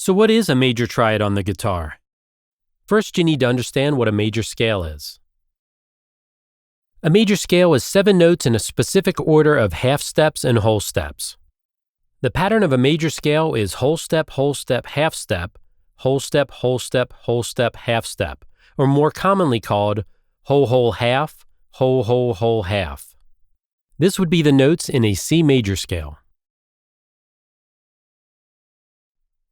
So what is a major triad on the guitar? First, you need to understand what a major scale is. A major scale is 7 notes in a specific order of half steps and whole steps. The pattern of a major scale is whole step, half step, whole step, whole step, half step, or more commonly called whole, half, whole, half. This would be the notes in a C major scale.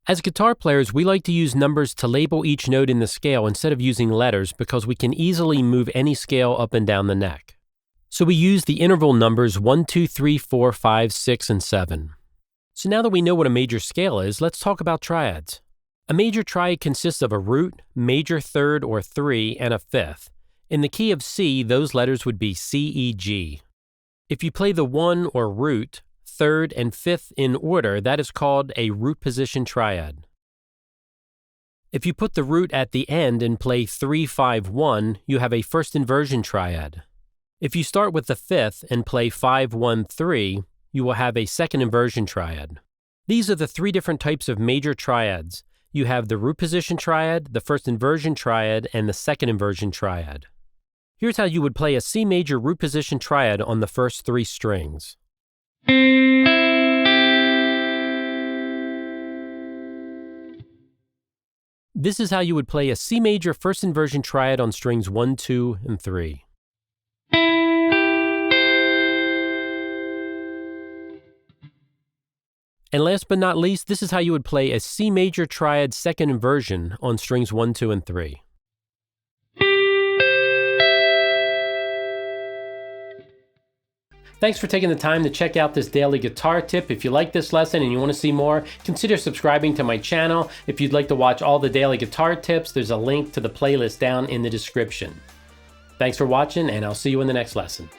As guitar players, we like to use numbers to label each note in the scale instead of using letters because we can easily move any scale up and down the neck. So we use the interval numbers 1, 2, 3, 4, 5, 6, and 7. So now that we know what a major scale is, let's talk about triads. A major triad consists of a root, major third or 3, and a fifth. In the key of C, those letters would be C, E, G. If you play the 1 or root, third, and fifth in order, that is called a root position triad. If you put the root at the end and play 3, 5, 1, you have a first inversion triad. If you start with the fifth and play 5, 1, 3, you will have a second inversion triad. These are the 3 different types of major triads. You have the root position triad, the first inversion triad, and the second inversion triad. Here's how you would play a C major root position triad on the first 3 strings. This is how you would play a C major first inversion triad on strings 1, 2, and 3. And last but not least, this is how you would play a C major triad second inversion on strings 1, 2, and 3. Thanks for taking the time to check out this daily guitar tip. If you like this lesson and you want to see more, consider subscribing to my channel. If you'd like to watch all the daily guitar tips, there's a link to the playlist down in the description. Thanks for watching, and I'll see you in the next lesson.